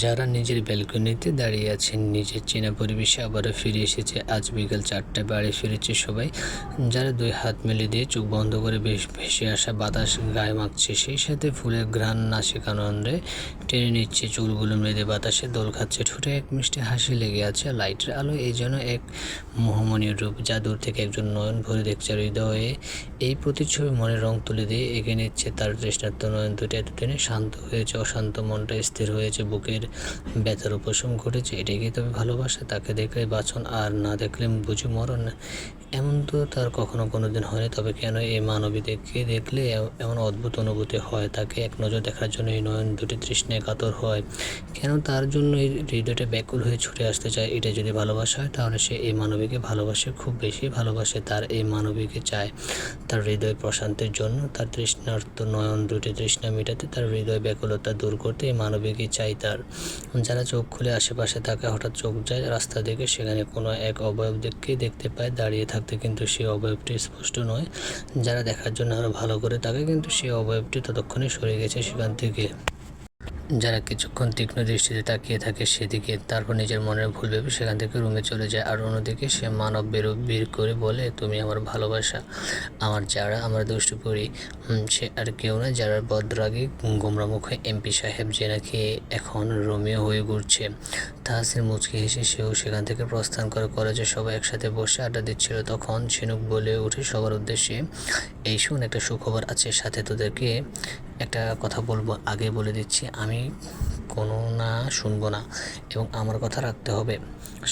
যারা নিজের ব্যালকনিতে দাঁড়িয়ে আছেন, নিজের চেনা পরিবেশে আবারও ফিরে এসেছে। আজ বিকেল 4টায় বাড়ি ফিরেছে সবাই। যারা দুই হাত মেলে দিয়ে চোখ বন্ধ করে বেশ ভেসে আসা বাতাস গায়ে মাখছে, সেই সাথে ফুলের ঘ্রাণ নাসিকানন্দে টেনে নিচ্ছে, চুলগুলো মেলে বাতাসে দোল খাচ্ছে, ঠোঁটে এক মিষ্টি হাসি লেগে আছে। লাইটের আলো এই যেন এক মোহমণির রূপ, যা দূর থেকে একজন নয়ন ভরে দেখছে হৃদয়ে। এই প্রতিচ্ছবি মনে রং তুলে দিয়ে এগিয়ে নিচ্ছে তার তৃষ্ণার্ত নয়ন দুটি। এতদিনে শান্ত হয়েছে অশান্ত মনটা, স্থির হয়েছে বুকের ব্যথার উপশম ঘটেছে। এটাই কি তবে ভালোবাসা? তাকে দেখলে বাঁচন, আর না দেখলে বুঝি মরণ। এমন তো তার কখনো কোনোদিন হয়নি। তবে কেন এই মানবীদেরকে দেখলে এমন অদ্ভুত অনুভূতি হয়? তাকে এক নজর দেখার জন্য এই নয়ন দুটি তৃষ্ণায় কাতর হয়। কেন তার জন্য এই হৃদয়টা ব্যাকুল হয়ে ছুটে আসতে চায়? এটা যদি ভালোবাসা হয়, তাহলে সে এই মানবীকে ভালোবাসে, খুব বেশি ভালোবাসে। তার এই মানবীকে চায় তার হৃদয় প্রশান্তির জন্য, তার তৃষ্ণার্ত নয়ন দুটি তৃষ্ণা মেটাতে, তার হৃদয় ব্যাকুলতা দূর করতে এই মানবীকে চাই তার। যারা চোখ খুলে আশেপাশে তাকে হঠাৎ চোখ যায় রাস্তা দিকে, সেখানে কোনো এক অবয়বকে দেখতে পায় দাঁড়িয়ে থাকতে, কিন্তু সেই অবয়বটি স্পষ্ট নয়। যারা দেখার জন্য আরও ভালো করে তাকে, কিন্তু সেই অবয়বটি ততক্ষণে সরে গেছে সেখান থেকে। যারা কিছুক্ষণ তীক্ষ্ণ দৃষ্টিতে তাকিয়ে থাকে সেদিকে, তারপর নিজের মনের ভুল ভেবে সেখান থেকে রুমে চলে যায়। আর অন্যদিকে সে মানব বের করে বলে, তুমি আমার ভালোবাসা, আমার যারা, আমার দুষ্টু করি। সে আর কেউ না, যারা বদরাগী গোমরা মুখে এমপি সাহেব, যে নাকি এখন রোমিও হয়ে ঘুরছে। তাহসিন মুচকি হেসে সেও সেখান থেকে প্রস্থান করে। কলেজে সবাই একসাথে বসে আড্ডা দিচ্ছিল, তখন ঝিনুক বলে ওঠে সবার উদ্দেশ্যে, এই শোন, একটা সুখবর আছে, সাথে তোদেরকে একটা কথা বলবো। আগে বলে দিচ্ছি, আমি কোনো না শুনবো না, এবং আমার কথা রাখতে হবে।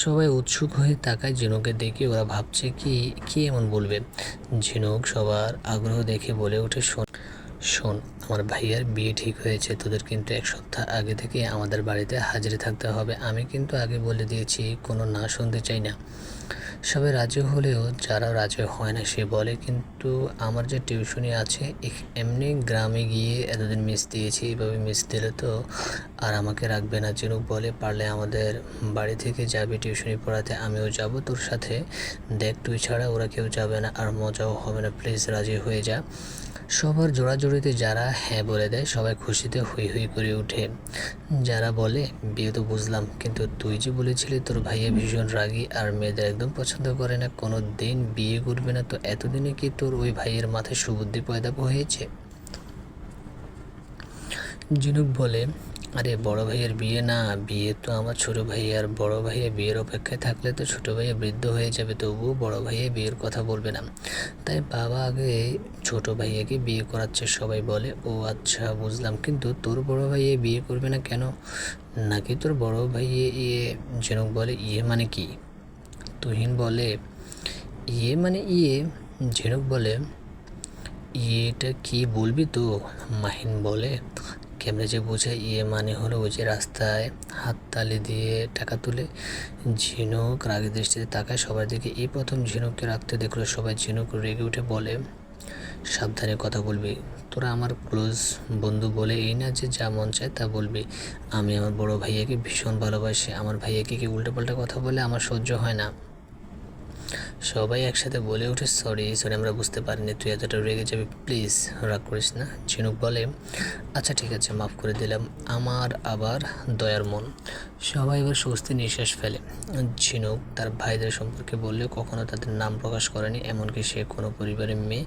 সবাই উৎসুক হয়ে তাকায় ঝিনুকের দিকে, ওরা ভাবছে কি এমন বলবে। ঝিনুক সবার আগ্রহ দেখে বলে ওঠে, শোন, আমার ভাইয়ার বিয়ে ঠিক হয়েছে। তোদের কিন্তু 1 সপ্তাহ আগে থেকে আমাদের বাড়িতে হাজিরে থাকতে হবে। আমি কিন্তু আগে বলে দিয়েছি, কোনো না শুনতে চাই না। সবাই রাজি হলেও যারা রাজি হয় না সে বলে, কিন্তু আমার যে টিউশনি আছে, এমনি গ্রামে গিয়ে এতদিন মিস দিয়েছি, এইভাবে মিস দিলে তো আর আমাকে রাখবে না। ঝিনুক বলে, পারলে আমাদের বাড়ি থেকে যাবি টিউশনি পড়াতে, আমিও যাব তোর সাথে। দেখ, তুই ছাড়া ওরা কেউ যাবে না, আর মজাও হবে না, প্লিজ রাজি হয়ে যা। সবার জোড়াজুড়িতে যারা হ্যাঁ বলে দেয়, সবাই খুশিতে হই হই করে ওঠে। যারা বলে, বিয়ে তো বুঝলাম, কিন্তু তুই যে বলেছিলি তোর ভাইয়া ভীষণ রাগী আর মেয়েদের একদম পছন্দ করে না, কোনো দিন বিয়ে করবে না, তো এতদিনে কি তোর ওই ভাইয়ের মাথায় সুবুদ্ধি পয়দা হয়েছে? ঝিনুক বলে, আরে বড় ভাইয়ের বিয়ে না, বিয়ে তো আমার ছোট ভাইয়ার। বড় ভাইয়া বিয়ের অপেক্ষায় থাকলে তো ছোট ভাইয়া বৃদ্ধ হয়ে যাবে, তবুও বড় ভাইয়া বিয়ের কথা বলবে না। তাই বাবা আগে ছোট ভাইয়াকে বিয়ে করাচ্ছে। সবাই বলে, ও আচ্ছা বুঝলাম, কিন্তু তোর বড় ভাইয়া বিয়ে করবে না কেন? নাকি তোর বড় ভাইয়া ইয়ে? ঝিনুক বলে, ইয়ে মানে কি? তুহিন বলে, ইয়ে মানে ইয়ে। ঝিনুক বলে, ইয়েটা কি বলবি তো? মাহিন বলে, কেমনে যে বোঝায়, ইয়ে মানে হলো ওই যে রাস্তায় হাততালি দিয়ে টাকা তুলে। ঝিনুক রাগী দৃষ্টিতে তাকায় সবার দিকে। এই প্রথম ঝিনুককে রাখতে দেখলো সবাই। ঝিনুক রেগে উঠে বলে, সাবধানে কথা বলবি, তোরা আমার ক্লোজ বন্ধু বলে এই না যে যা মন চায় তা বলবি। আমি আমার বড় ভাইয়াকে ভীষণ ভালোবাসি, আমার ভাইয়াকে কি উল্টোপাল্টা কথা বলে আমার সহ্য হয় না। সবাই একসাথে বলে ওঠে, সরি, আমরা বুঝতে পারিনি তুই এতটা রেগে যাবি, প্লিজ রাগ করিস না। ঝিনুক বলে, আচ্ছা ঠিক আছে, মাফ করে দিলাম, আমার আবার দয়ার মন। সবাই এবার স্বস্তি নিঃশ্বাস ফেলে। ঝিনুক তার ভাইদের সম্পর্কে বললে কখনো তাদের নাম প্রকাশ করেনি, এমনকি সে কোনো পরিবারের মেয়ে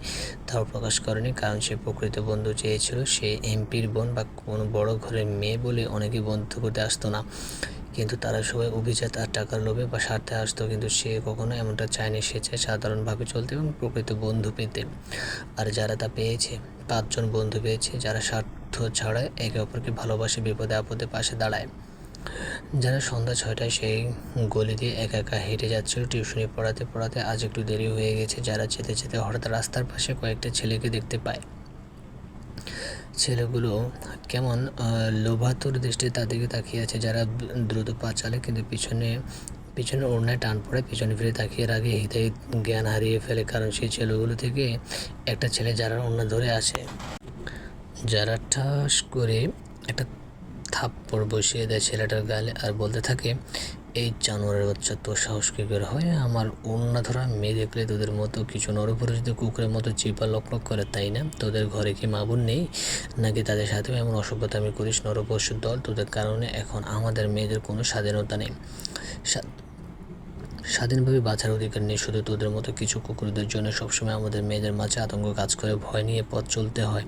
তাও প্রকাশ করেনি, কারণ সে প্রকৃত বন্ধু চেয়েছিল। সে এমপির বোন বা কোনো বড় ঘরের মেয়ে বলে অনেকেই বন্ধু করতে আসতো না, কিন্তু তারা সবাই অভিজাত আর টাকার লোভে বা স্বার্থে আসতো, কিন্তু সে কখনো এমনটা চায়নি। সে চায় সাধারণভাবে চলতে এবং প্রকৃত বন্ধু পেতে। আর যারা তা পেয়েছে, 5জন বন্ধু পেয়েছে যারা স্বার্থ ছাড়া একে অপরকে ভালোবাসে, বিপদে আপদে পাশে দাঁড়ায়। যারা সন্ধ্যা 6টায় সেই গলি দিয়ে একা একা হেঁটে যাচ্ছিল টিউশনি পড়াতে পড়াতে। আজ একটু দেরি হয়ে গেছে। যারা যেতে যেতে হঠাৎ রাস্তার পাশে কয়েকটা ছেলেকে দেখতে পায়। ছেলেগুলো কেমন লোভাতুর দৃষ্টিতে তাদেরকে তাকিয়ে আছে। যারা দ্রুত পা চালে, কিন্তু পিছনে ওড়নায় টান পড়ে, পিছনে ফিরে তাকিয়ে আগে হৃদয় জ্ঞান হারিয়ে ফেলে, কারণ সেই ছেলেগুলো থেকে একটা ছেলে যারা ওড়না ধরে আসে। যারা ঠাস করে একটা থাপ্পড় বসিয়ে দেয় ছেলেটার গালে, আর বলতে থাকে, এই জানোয়ারের বাচ্চা, তোর সাহস কী করে হয় আমার ওড়না ধরা মেয়ে দেখলে তোদের মতো কিছু নরপুরুষদের কুকুরের মতো চিপা লকলক করে, তাই না? তোদের ঘরে কি মা বোন নেই নাকি? তাদের সাথেও এমন অসভ্যতামি করিস? নরপশুর দল, তোদের কারণে এখন আমাদের মেয়েদের কোনো স্বাধীনতা নেই, স্বাধীনভাবে বাঁচার অধিকার নেই। শুধু তোদের মতো কিছু কুকুরদের জন্য সবসময় আমাদের মেয়েদের মাঝে আতঙ্ক কাজ করে, ভয় নিয়ে পথ চলতে হয়।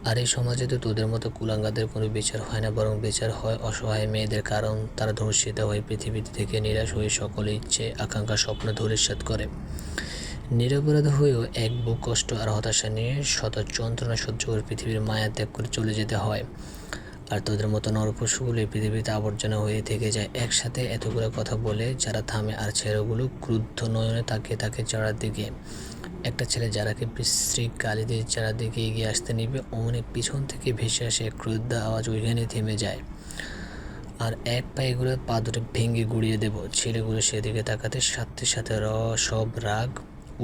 আর এই সমাজে তো তোদের মতো কুলাঙ্গাদের কোনো বিচার হয় না, বরং বিচার হয় অসহায় মেয়েদের, কারণ তারা ধর্ষিত হয়ে পৃথিবী থেকে নিরাশ হয়ে সকল ইচ্ছে আকাঙ্ক্ষা স্বপ্ন ধূলিসাৎ করে। নিরপরাধ হয়েও এক বুক কষ্ট আর হতাশা নিয়ে শত যন্ত্রণা সহ্য করে পৃথিবীর মায়া ত্যাগ করে চলে যেতে হয়। আর তোদের মতো নরপশুগুলো পৃথিবীতে আবর্জনা হয়ে থেকে যায়। একসাথে এতগুলো কথা বলে যারা থামে, আর ছেলেগুলো ক্রুদ্ধ নয়নে তাকিয়ে থাকে চারাদিকে। একটা ছেলে যারাকে বিশ্রী গালি দিয়ে চারাদিকে এগিয়ে আসতে নিবে, অমনি পিছন থেকে ভেসে আসে এক ক্রুদ্ধ আওয়াজ, ওইখানে থেমে যায়। আর এক পায়ে করে পা দুটো ভেঙে গুড়িয়ে দেব। ছেলেগুলো সেদিকে তাকাতে সাথে সাথে সব রাগ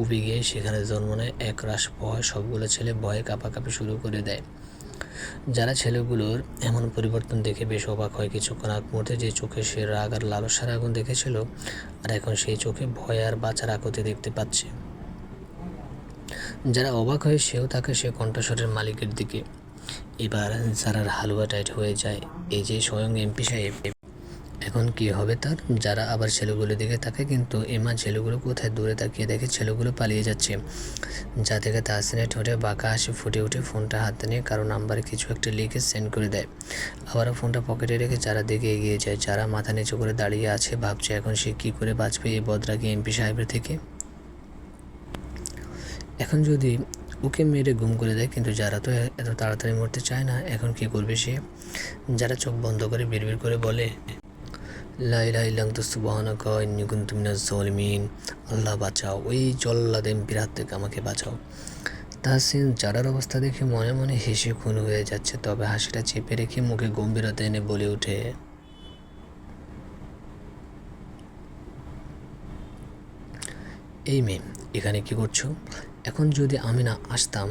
উবে গিয়ে সেখানে জন্ম নেয় এক রাস ভয়। সবগুলো ছেলে ভয়ে কাঁপাকাঁপি শুরু করে দেয়। যারা ছেলেগুলোর এমন পরিবর্তন দেখে বেশ অবাক হয়। কিছুক্ষণ আগ মুহূর্তে যে চোখে সে রাগ আর লালসার আগুন দেখেছিল, আর এখন সেই চোখে ভয় আর বাঁচার আকুতি দেখতে পাচ্ছে। যারা অবাক হয় সেও তাকে সে কণ্ঠস্বরের মালিকের দিকে। এবার যারার হালুয়া টাইট হয়ে যায়, এই যে স্বয়ং এমপি সাহেব। এখন কি হবে তার? যারা আবার ছেলেগুলোর দিকে তাকে, কিন্তু এমা ছেলেগুলো কোথায়? দূরে তাকিয়ে দেখে ছেলেগুলো পালিয়ে যাচ্ছে। যা থেকে তাহসিনের ঠোঁটে বাঁকা হাসি ফুটে ওঠে। ফোনটা হাতে নিয়ে কারো নাম্বারে কিছু একটা লিখে সেন্ড করে দেয়। আবারও ফোনটা পকেটে রেখে যারা দিকে এগিয়ে যায়। যারা মাথা নিচু করে দাঁড়িয়ে আছে, ভাবছে এখন সে কী করে বাঁচবে এই বদরাগী এমপি সাহেবের থেকে। এখন যদি ওকে মেরে গুম করে দেয়, কিন্তু যারা তো এত তাড়াতাড়ি মরতে চায় না। এখন কি করবে সে? যারা চোখ বন্ধ করে বিড়বিড় করে বলে, লা ইলাহা ইল্লা আনতা সুবহানাকা ইন্নী কুনতু মিনাজ জালিমিন। আল্লাহ বাঁচাও, ওই জল্লাদ এমপির হাত থেকে আমাকে বাঁচাও। তাহসিন যারার অবস্থা দেখে মনে মনে হেসে খুন হয়ে যাচ্ছে, তবে হাসিটা চেপে রেখে মুখে গম্ভীরতা এনে বলে ওঠে, এই মেয়ে এখানে কি করছো? এখন যদি আমি না আসতাম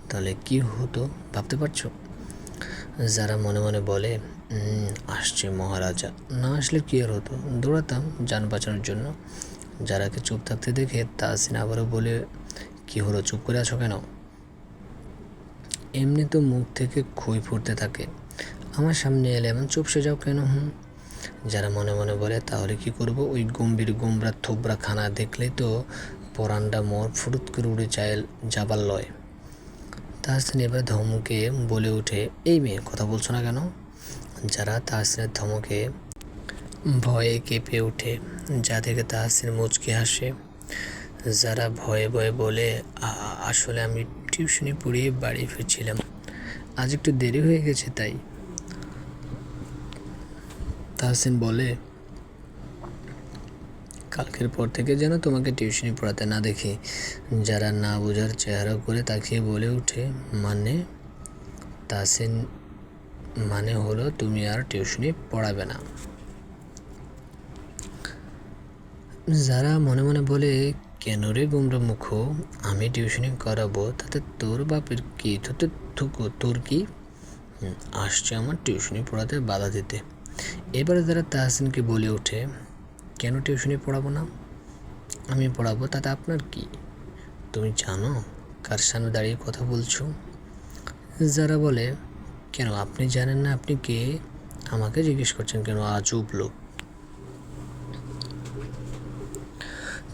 তাহলে কি হতো ভাবতে পারছো? যারা মনে মনে বলে, আসছে মহারাজা, না আসলে কী আর হতো, দৌড়াতাম যান বাঁচানোর জন্য। যারাকে চুপ থাকতে দেখে তাহসিন আবারও বলে, কি হলো, চুপ করে আছো কেন? এমনি তো মুখ থেকে খই ফুটতে থাকে, আমার সামনে এলে এমন চুপসে যাও কেন? যারা মনে মনে বলে, তাহলে কি করব? ওই গম্ভীর গোমরা থোবরা খানা দেখলেই তো পরান্ডা মোর ফুরুত করে উড়ে যায় যাবার লয়। তাহসিন এবার ধমকে বলে ওঠে, এই মেয়ে কথা বলছো না কেন? যারা তাহসিনের ধমকে ভয়ে কেঁপে ওঠে, যা থেকে তাহসিন মুচকি হাসে। যারা ভয়ে ভয়ে বলে, আসলে আমি টিউশনি পড়িয়ে বাড়ি ফিরছিলাম, আজ একটু দেরি হয়ে গেছে তাই। তাহসিন বলে, কালকের পর থেকে যেন তোমাকে টিউশনি পড়াতে না দেখি। যারা না বোঝার চেহারা করে তাকিয়ে বলে ওঠে, মানে? তাহসিন মানে হলো তুমি আর টিউশনি পড়াবে না। যারা মনে মনে বলে, কেন রে গুমরা মুখ, আমি টিউশনি করাবো, তাতে তোর বাপের কি? তোর কি? আসছে আমার টিউশনি পড়াতে বাধা দিতে। এবারে যারা তাহসিনকে বলে ওঠে, কেন টিউশনি পড়াবো না? আমি পড়াবো, তাতে আপনার কি? তুমি জানো কার সামনে দাঁড়িয়ে কথা বলছো? যারা বলে, কেন আপনি জানেন না আপনি কে? আমাকে জিজ্ঞেস করছেন কেন, আজব লোক।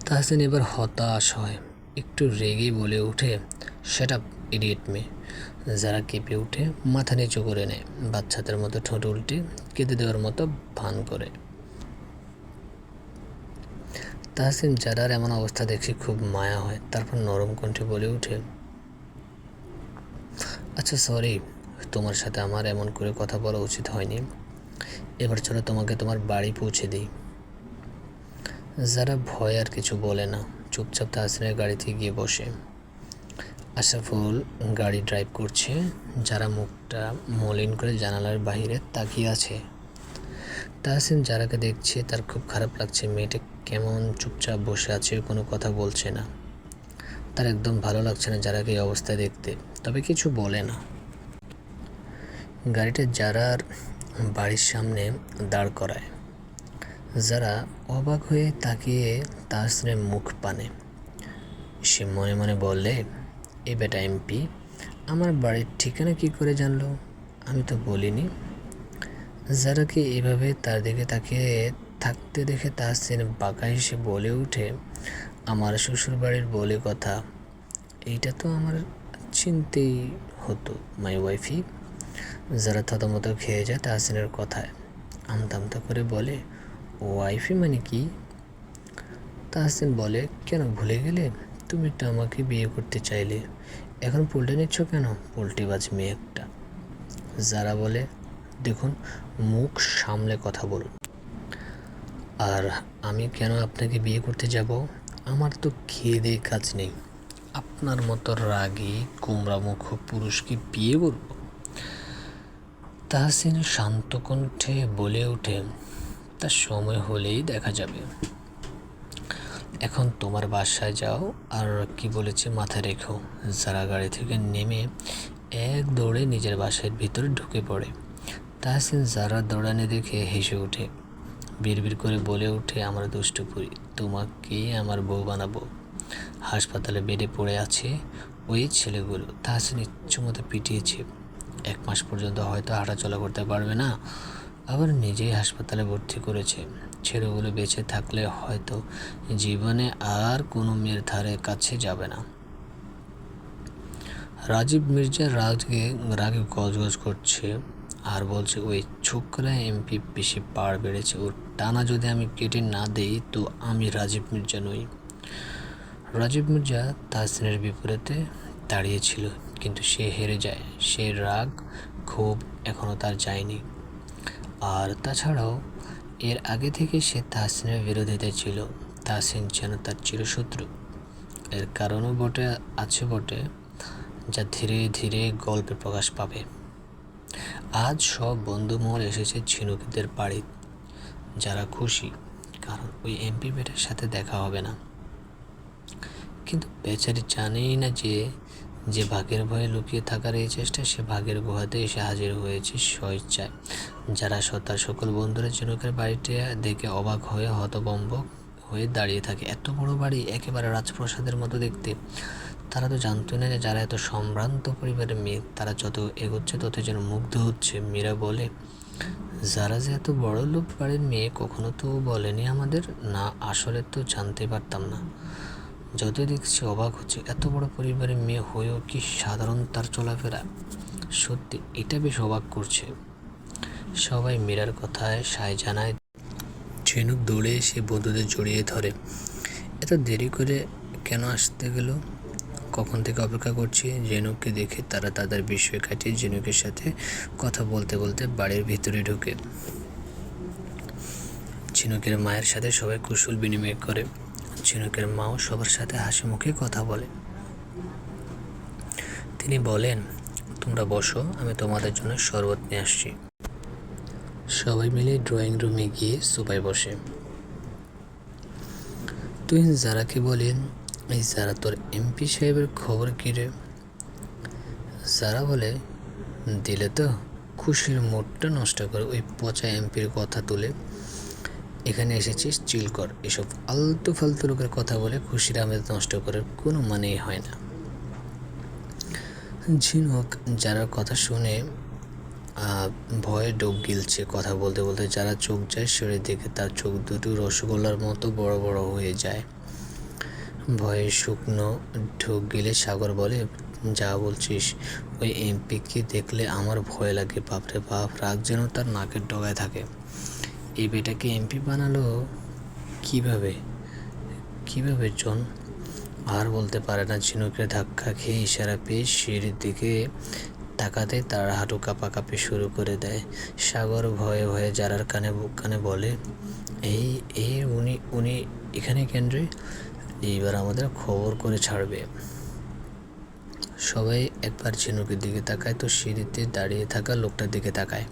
তাহসিন এবার হতাশ হয়, একটু রেগে বলে ওঠে, সেটা ইডিয়েট মেয়ে। যারা কেঁপে উঠে মাথা নিচু করে নেয়, বাচ্চাদের মতো ঠোঁট উল্টে কেঁদে দেওয়ার মতো ভান করে। তাহসিন যারার এমন অবস্থা দেখে খুব মায়া হয়। তারপর নরম কণ্ঠে বলে ওঠে, আচ্ছা সরি, তোমার সাথে আমার এমন করে কথা বলা উচিত হয়নি। এবার চলো তোমাকে তোমার বাড়ি পৌঁছে দিই। যারা ভয় আর কিছু বলে না, চুপচাপ তাহসিনের গাড়িতে গিয়ে বসে। আশরাফুল গাড়ি ড্রাইভ করছে। যারা মুখটা মলিন করে জানালার বাইরে তাকিয়ে আছে। তাহসিন যারাকে দেখছে, তার খুব খারাপ লাগছে। মেয়েটা কেমন চুপচাপ বসে আছে, কোনো কথা বলছে না। তার একদম ভালো লাগছে না যারাকে এই অবস্থায় দেখতে, তবে কিছু বলে না। গাড়িটা যারার বাড়ির সামনে দাঁড় করায়। যারা অবাক হয়ে তাকিয়ে তাহসিনের মুখ পানে। সে মনে মনে বললে, এ বেটা এমপি আমার বাড়ির ঠিকানা কি করে জানলো? আমি তো বলিনি। যারাকে এভাবে তার দিকে তাকিয়ে থাকতে দেখে তাহসিন বাঁকা হেসে বলে ওঠে, আমার শ্বশুর বাড়ির বলে কথা, এইটা তো আমার চিনতেই হতো মাই ওয়াইফি। যারা থতমত খেয়ে যায় তাহসিনের কথায়, আমতা আমতা করে বলে, ওয়াইফি মানে কি? তাহসিন বলে, কেন ভুলে গেলে? তুমি তো আমাকে বিয়ে করতে চাইলে, এখন পোল্টে নিচ্ছ কেন? পোল্ট্রিবাজ মেয়ে একটা। যারা বলে, দেখুন মুখ সামলে কথা বলুন। আর আমি কেন আপনাকে বিয়ে করতে যাব? আমার তো খেয়ে দিয়ে কাজ নেই। আপনার মতো রাগী কুমড়ামুখ পুরুষকে বিয়ে করব? তাহসিন শান্ত কণ্ঠে বলে ওঠে, তার সময় হলেই দেখা যাবে। এখন তোমার বাসায় যাও, আর কি বলেছে মাথায় রেখো। যারা গাড়ি থেকে নেমে এক দৌড়ে নিজের বাসার ভিতরে ঢুকে পড়ে। তাহসিন যারা দৌড়ানি দেখে হেসে ওঠে, বিড়বিড় করে বলে ওঠে, আমার দুষ্টুপুরি, তোমাকে আমার বউ বানাবো। হাসপাতালে বেডে পড়ে আছে ওই ছেলেগুলো। তাহসিন ইচ্ছুমতো পিটিয়েছে। 1 মাস পর্যন্ত হয়তো হাঁটাচলা করতে পারবে না, আবার নিজেই হাসপাতালে ভর্তি করেছে। ছেলেগুলো বেঁচে থাকলে হয়তো জীবনে আর কোনো মেয়ের ধারে কাছে যাবে না। রাজীব মির্জা রাগে গজগজ করছে আর বলছে, ওই ছোকরা এমপি বেশি পাড় বেড়েছে, ওর টানা যদি আমি কেটে না দেই তো আমি রাজীব মির্জা নই। রাজীব মির্জা তাহসিনের বিপরীতে দাঁড়িয়েছিল, কিন্তু সে হেরে যায়। সে রাগ ক্ষোভ এখনও তার যায়নি। আর তাছাড়াও এর আগে থেকে সে তাহসিনের বিরোধিতায় ছিল। তাহসিন যেন তার চিরশত্রু। এর কারণও আছে বটে, যা ধীরে ধীরে গল্পে প্রকাশ পাবে। আজ সব বন্ধুমহল এসেছে ঝিনুকিদের বাড়ি। যারা খুশি, কারণ ওই এমপি বেটার সাথে দেখা হবে না। কিন্তু বেচারি জানেই না যে ভাগের ভয়ে লুকিয়ে থাকার এই চেষ্টা, সে ভাগের গুহাতে এসে হাজির হয়েছে স্বেচ্ছায়। যারা তার সকল বন্ধুরা ঝিনুকের বাড়িটি দেখে অবাক হয়ে হতভম্ব হয়ে দাঁড়িয়ে থাকে। এত বড় বাড়ি, একেবারে রাজপ্রাসাদের মতো দেখতে। তারা তো জানতোই না যে যারা এত সম্ভ্রান্ত পরিবারের মেয়ে, তারা যত এগোচ্ছে তত যেন মুগ্ধ হচ্ছে। মীরা বলে, যারা যে এত বড় লোক বাড়ির মেয়ে কখনো তো বলেনি আমাদের। না, আসলে তো জানতে পারতাম না। যতই দেখছি অবাক হচ্ছে, এত বড় পরিবারের মেয়ে হয়েও কি সাধারণ তার চলাফেরা। সত্যি এটা বেশ অবাক করছে। সবাই মীরার কথায় সায় জানায়। ঝিনুক দৌড়ে এসে বন্ধুদের জড়িয়ে ধরে। এত দেরি করে কেন আসতে গেল? কখন থেকে অপেক্ষা করছি। ঝিনুককে দেখে তারা তাদের বিষয় কাটিয়ে ঝিনুকের সাথে কথা বলতে বলতে বাড়ির ভিতরে ঢুকে। ঝিনুকের মায়ের সাথে সবাই কুশল বিনিময় করে। ঝিনুকের মাও সবার সাথে হাসি মুখে কথা বলে। তিনি বলেন, তোমরা বসো, আমি তোমাদের জন্য শরবত নিয়ে আসছি। সবাই মিলে ড্রয়িং রুমে গিয়ে সোফায় বসে। তুই যারাকে বলেন, এই যারা তোর এমপি সাহেবের খবর কী রে? যারা বলে, দিলে তো খুশির মুডটা নষ্ট করে। ওই পচা এমপির কথা তুলে এখানে এসেছিস চিল কর। এসব আলতু ফালতু লোকের কথা বলে খুশির আমেজ নষ্ট করার কোনো মানেই হয় না। ঝিনুক যারা কথা শুনে ভয়ে ডোব গিলছে। কথা বলতে বলতে যারা চোখ যায় সেড়ে দেখে তার চোখ দুটো রসগোল্লার মতো বড় বড় হয়ে যায়। ভয়ে শুকনো ঢোক গিলে সাগর বলে, যা বলছিস, ওই এমপিকে দেখলে আমার ভয় লাগে। বাপরে বাপ, রাগ যেন তার নাকের ডগায় থাকে। এই বেটাকে এমপি বানালো কিভাবে? জন আর বলতে পারে না। ঝিনুকের ধাক্কা খেয়ে ইশারা পেয়ে সিঁড়ির দিকে তাকাতে তার হাঁটু কাঁপাকাঁপি শুরু করে দেয়। সাগর ভয়ে ভয়ে যারার কানে বলে, উনি এখানে কেন রে? এইবার আমাদের খবর করে ছাড়বে। সবাই একবার ঝিনুকের দিকে তাকায়, তো সিঁড়িতে দাঁড়িয়ে থাকা লোকটার দিকে তাকায়।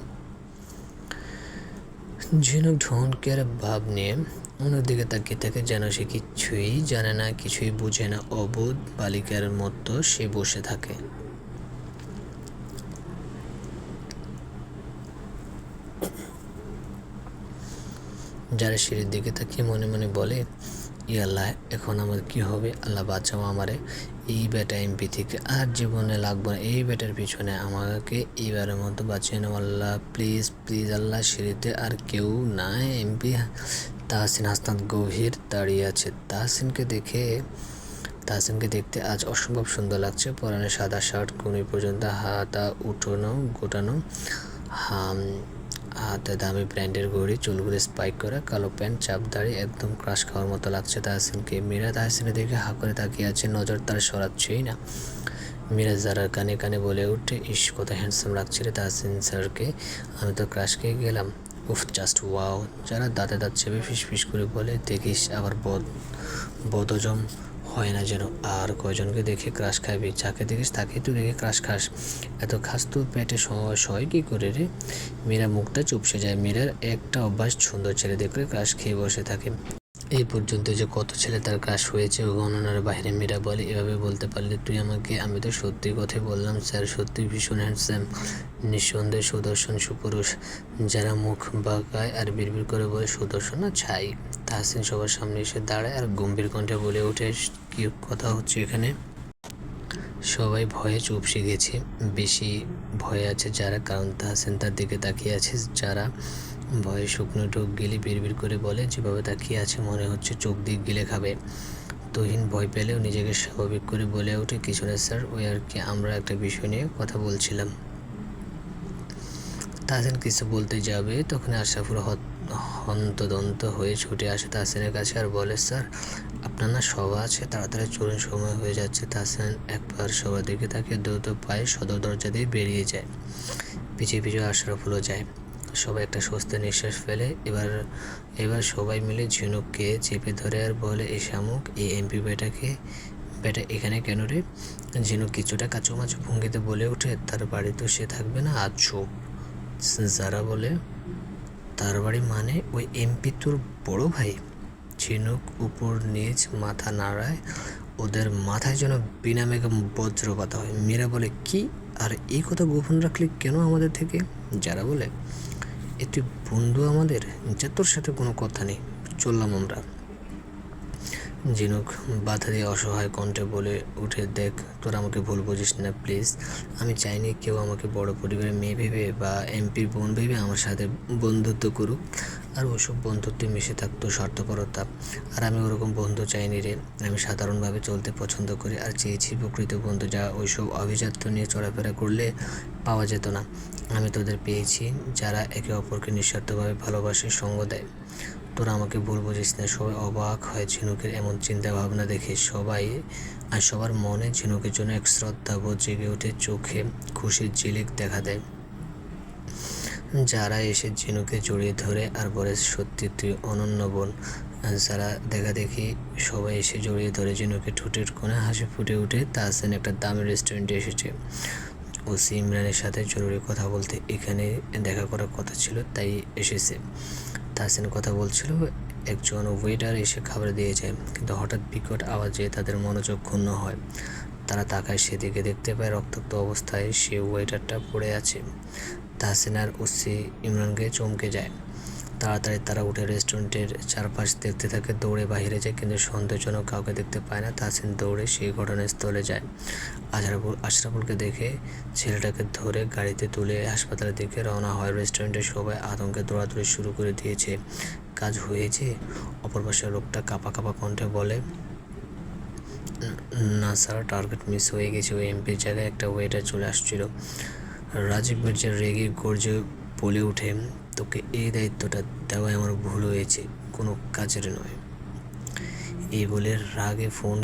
ঝিনুক ঢনকের ভাব নিয়ে অন্যদিকে তাকিয়ে থাকে, যেন সে কিছুই জানে না, কিছুই বুঝে না। অবোধ বালিকার মতো সে বসে থাকে। যারা সিঁড়ির দিকে তাকিয়ে মনে মনে বলে, ই আল্লাহ, এখন আমার কি হবে? আল্লাহ বাঁচাও আমারে, এই বেটা এমপি থেকে আর জীবনে লাগবো না, এই বেটার পিছনে আমাকে এইবারের মতো বাঁচিয়ে নাও আল্লাহ, প্লিজ প্লিজ আল্লাহ। সিঁড়িতে আর কেউ নাই, এমপি তাহসিন হাসনাত গভীর দাঁড়িয়ে আছে। তাহসিনকে দেখতে আজ অসম্ভব সুন্দর লাগছে। পরনে সাদা শার্ট, কনুই পর্যন্ত হাতা উঠানো গোটানো, হাতে দামি ব্র্যান্ডের ঘড়ি, চুলগুলো স্পাইক করা, কালো প্যান্ট, চাপ দাড়ি, একদম ক্রাশ খাওয়ার মতো লাগছে তাহসিনকে। মীরা তাহসিনের দিকে হা করে তাকিয়ে আছে, নজর তার সরাচ্ছেই না। মীরা যারার কানে কানে বলে উঠে, ইস কত হ্যান্ডসাম লাগছে রে তাহসিন স্যারকে, আমি তো ক্রাশ খেয়ে গেলাম। উফ, জাস্ট ওয়াও। যারা দাঁতে দাঁত চেপে ফিস করে বলে, দেখিস আবার বদহজম হয় না যেন। আর কয়জনকে দেখে ক্রাশ খাবি? যাকে দেখিস তাকেই তো দেখে ক্রাশ খাস, এত খাস তো পেটে সয় কী করে রে? মীরা মুখটা চুপসে যায়। মীরার একটা অভ্যাস, সুন্দর ছেলে দেখলে ক্রাশ খেয়ে বসে থাকে। এই পর্যন্ত যে কত ছেলে তার ক্রাশ হয়েছে ও গণনার বাইরে। মীরা বলে, এভাবে বলতে পারলে তুই আমাকে? আমি তো সত্যি কথাই বললাম স্যার, সত্যি ভীষণ হ্যান্ডসাম, নিঃসন্দেহে সুদর্শন সুপুরুষ। যারা মুখ বাঁকায় আর বিড়বিড় করে বলে সুদর্শন না ছাই। তাহসিন সবার সামনে এসে দাঁড়ায় আর গম্ভীর কণ্ঠে বলে ওঠে, কি কথা হচ্ছে এখানে? সবাই ভয়ে চুপসে গেছে। বেশি ভয়ে আছে যারা, কারণ তাহসিন তার দিকে তাকিয়ে আছে। যারা ভয়ে শুকনো ঢোক গিলে বিড়বিড় করে বলে, যেভাবে তাকিয়ে আছে মনে হচ্ছে চোখ দিয়ে গিলে খাবে। তুহিন ভয় পেলেও নিজেকে স্বাভাবিক করে বলে ওঠে, কিছু না স্যার, ওই আর কি, আমরা একটা বিষয় নিয়ে কথা বলছিলাম। তাহসিন কিছু বলতে যাবে, তখন আশরাফুল হন্তদন্ত হয়ে ছুটে আসে তাহসিনের কাছে আর বলে, স্যার আপনার না সভা আছে, তাড়াতাড়ি চলুন, সময় হয়ে যাচ্ছে। তাহসিন একবার সবার দিকে তাকিয়ে দ্রুত পায়ে সদর দরজা দিয়ে বেরিয়ে যায়। পিছিয়ে পিছিয়ে আশরাফুলও যায়। সবাই একটা স্বস্তির নিঃশ্বাস ফেলে। এবার সবাই মিলে ঝিনুককে চেপে ধরে আর বলে, এই শামুক, এই এমপি বেটা এখানে কেন রে? ঝিনুক কিছুটা কাচুমাচু ভঙ্গিতে বলে ওঠে, তার বাড়ি তো সে থাকবে না, আজ চুপ। যারা বলে, তার বাড়ি মানে ওই এমপি তোর বড় ভাই? ঝিনুক উপর নিচ মাথা নাড়ায়, ওদের মাথায় যেন বিনা মেঘে বজ্রপাত হয়। মীরা বলে, কি? আর এই কথা গোপন রাখলে কেন আমাদের থেকে? যারা বলে, এ তুই বন্ধু আমাদের, যা তোর সাথে কোনো কথা নেই, চললাম আমরা। ঝিনুক বাধা দিয়ে অসহায় কণ্ঠে বলে উঠে, দেখ তোরা আমাকে ভুল বুঝিস না প্লিজ, আমি চাইনি কেউ আমাকে বড় পরিবারের মেয়ে ভেবে বা এমপির বোন ভেবে আমার সাথে বন্ধুত্ব করুক, আর ওইসব বন্ধুত্বে মিশে থাকতো স্বার্থপরতা। আর আমি ওরকম বন্ধু চাইনি রে। আমি সাধারণভাবে চলতে পছন্দ করি, আর চেয়েছি প্রকৃত বন্ধু যা ওইসব অভিজাত্য নিয়ে চলাফেরা করলে পাওয়া যেত না। আমি তোদের পেয়েছি, যারা একে অপরকে নিঃস্বার্থভাবে ভালোবাসে, সঙ্গ দেয়। তোরা আমাকে ভুল বুঝিস না। সবাই অবাক হয় ঝিনুকের এমন চিন্তা ভাবনা দেখে। সবার মনে ঝিনুকের জন্য এক শ্রদ্ধাবোধ জেগে ওঠে, চোখে খুশির ঝিলিক দেখা দেয়। যারা এসে ঝিনুকে জড়িয়ে ধরে আর বলে, সত্যি তুই অনন্য বোন। যারা দেখি সবাই এসে জড়িয়ে ধরে ঝিনুকে, ঠোঁটের কোণে হাসি ফুটে ওঠে। তাহসিন একটা দামি রেস্টুরেন্টে এসেছে ওসি ইমরানের সাথে জরুরি কথা বলতে, এখানে দেখা করার কথা ছিল তাই এসেছে। তাহসিন কথা বলছিল, একজন ওয়েটার এসে খাবার দিয়ে যায়, কিন্তু হঠাৎ বিকট আওয়াজে তাদের মনোযোগ ক্ষুণ্ণ হয়। তারা তাকায়, সেদিকে দেখতে পায় রক্তাক্ত অবস্থায় সে ওয়েটারটা পড়ে আছে। তাহসিন আর ওসি ইমরানকে চমকে যায়। তাড়াতাড়ি তারা উঠে রেস্টুরেন্টের চারপাশ দেখতে থাকে, দৌড়ে বাইরে যায়, কিন্তু সন্দেহজনক কাউকে দেখতে পায় না। তাহসিন দৌড়ে সেই ঘটনাস্থলে যায়। আশরাফুলকে দেখে ছেলেটাকে ধরে গাড়িতে তুলে হাসপাতালের দিকে রওনা হয়। রেস্টুরেন্টের সবাই আতঙ্কে দৌড়াদৌড়ি শুরু করে দিয়েছে। কাজ হয়েছে? অপর পাশের লোকটা কাঁপা কণ্ঠে বলে, না স্যার, টার্গেট মিস হয়ে গেছে। ওই এমপির জায়গায় একটা ওয়েটার চলে আসছিল। রাজীব মির্জা রেগে গর্জে বলে ওঠে, তোকে এই দায়িত্বটা দেওয়ায় আমার ভুল হয়েছে, কোনো কাজের নয়। এই বলে রাগে ফোন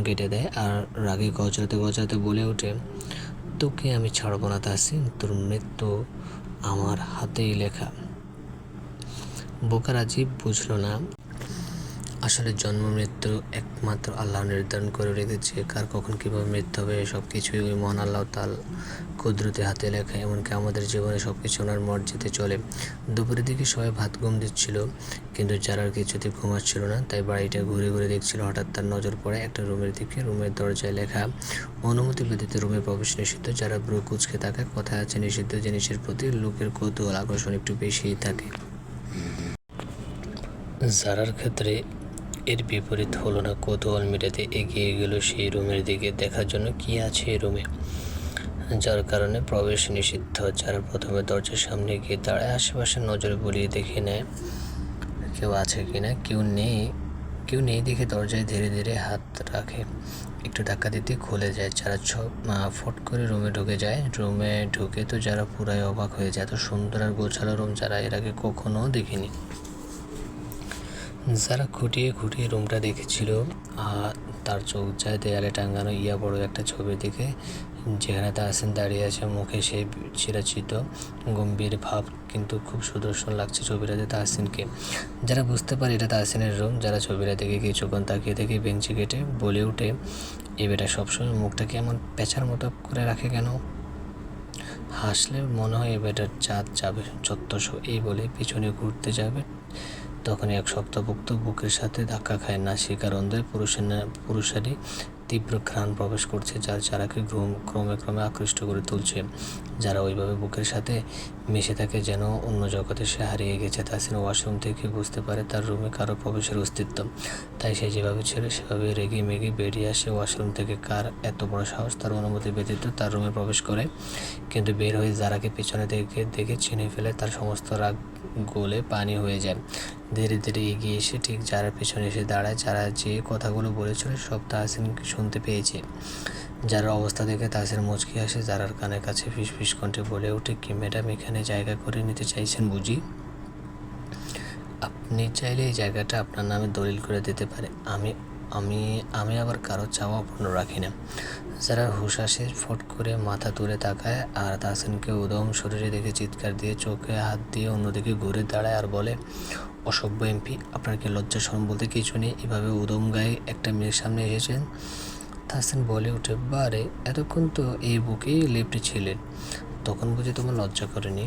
কেটে দেয় আর রাগে গজাতে বলে ওঠে, তোকে আমি ছাড়বো না তাহসিন, তোর মৃত্যু আমার হাতেই লেখা। বোকা রাজীব বুঝলো না, আসলে জন্ম মৃত্যু একমাত্র আল্লাহ নির্ধারণ করে রেখেছে। কার কখন কীভাবে মৃত্যু হবে সব কিছুই ওই মহান আল্লাহ তার কুদরতে হাতে লেখা। এমনকি আমাদের জীবনে সব কিছু ওনার মর্জিতে চলে। দুপুরের দিকে সবাই ভাত ঘুম দিচ্ছিল, কিন্তু যারা কিছুতে ঘুমাচ্ছিল না, তাই বাড়িটা ঘুরে দেখছিল। হঠাৎ তার নজর পড়ে একটা রুমের দিকে। রুমের দরজায় লেখা, অনুমতি ব্যতীত রুমে প্রবেশ নিষিদ্ধ। যারা ব্রু কুচকে তাকায়, কথায় আছে নিষিদ্ধ জিনিসের প্রতি লোকের কৌতূহল আকর্ষণ একটু বেশিই থাকে। জারার ক্ষেত্রে এর বিপরীত হলো না। কৌতূহল মেটাতে এগিয়ে গেল সেই রুমের দিকে, দেখার জন্য কি আছে এই রুমে, যার কারণে প্রবেশ নিষিদ্ধ। যারা প্রথমে দরজার সামনে গিয়ে দাঁড়ায়, আশেপাশে নজরে বুলিয়ে দেখে নেয় কেউ আছে কিনা। কেউ নেই দেখে দরজায় ধীরে ধীরে হাত রাখে, একটু ধাক্কা দিতে খুলে যায়। যারা ফট করে রুমে ঢুকে যায়। রুমে ঢুকে তো যারা পুরাই অবাক হয়ে যায়। এত সুন্দর আর গোছালো রুম যারা এর আগে কখনো দেখিনি। যারা খুঁটিয়ে খুঁটিয়ে রুমটা দেখেছিল, আর তার চোখ যায় দেয়ালে টাঙানো বড় একটা ছবির দিকে, যেখানে তাহসিন দাঁড়িয়ে আছে, মুখে সেই চিরাচিত গম্ভীর ভাব, কিন্তু খুব সুদর্শন লাগছে ছবিটাতে তাহসিনকে। যারা বুঝতে পারে এটা তাহসিনের রুম, যারা ছবিটা দেখে কিছুক্ষণ তাকিয়ে থেকে বেঞ্চি কেটে বলে ওঠে, এ বেটা সবসময় মুখটাকে এমন পেঁচার মতো করে রাখে কেন? হাসলে মনে হয় এ বেটার চাঁদ যাবে যত্তস। এই বলে পিছনে ঘুরতে যাবে, তখন এক শক্তপোক্ত বুকের সাথে ধাক্কা খায় নাসিকার অন্ধে পুরুষারই তীব্র ঘ্রাণ প্রবেশ করছে, যার যারাকে ক্রমে ক্রমে আকৃষ্ট করে তুলছে। যারা ওইভাবে বুকের সাথে মিশে থাকে যেন অন্য জগতে সে হারিয়ে গেছে। তাহসিন ওয়াশরুম থেকে বুঝতে পারে তার রুমে কারো প্রবেশের অস্তিত্ব, তাই সে যেভাবে ছিল সেভাবে রেগে মেগে বেরিয়ে আসে ওয়াশরুম থেকে। কার এত বড় সাহস তার অনুমতি ব্যতীত তার রুমে প্রবেশ করে? কিন্তু বের হয়ে যারাকে পিছনে দেখে চিনে ফেলে তার সমস্ত রাগ গলে পানি হয়ে যায়। ধীরে ধীরে এগিয়ে এসে ঠিক যারার পিছনে এসে দাঁড়ায়। যারা যে কথাগুলো বলেছিল সব তাহসিন শুনতে পেয়েছে। যারার অবস্থা দেখে তাহসিন মুচকি আসে, যারার কানের কাছে ফিসফিস কণ্ঠে বলে ওঠে, কি ম্যাডাম এখানে জায়গা করে নিতে চাইছেন বুঝি? আপনি চাইলে এই জায়গাটা আপনার নামে দলিল করে দিতে পারে। আমি আমি আমি আবার কারো চাওয়া অপূর্ণ রাখি না। যারা হুঁশ আসে ফট করে মাথা তুলে তাকায়, আর তাহসিনকে উদম শরীরে দেখে চিৎকার দিয়ে চোখে হাত দিয়ে অন্যদিকে ঘুরে দাঁড়ায় আর বলে, অসভ্য এমপি, আপনার কি লজ্জা শরম বলতে কিছু নেই? এভাবে উদম গায়ে একটা মেয়ের সামনে এসেছেন। তাহসিন বলে ওঠে, বারে এতক্ষণ তো এই বুকেই লেপ্টে ছিলেন, তখন বুঝি তোমার লজ্জা করেনি?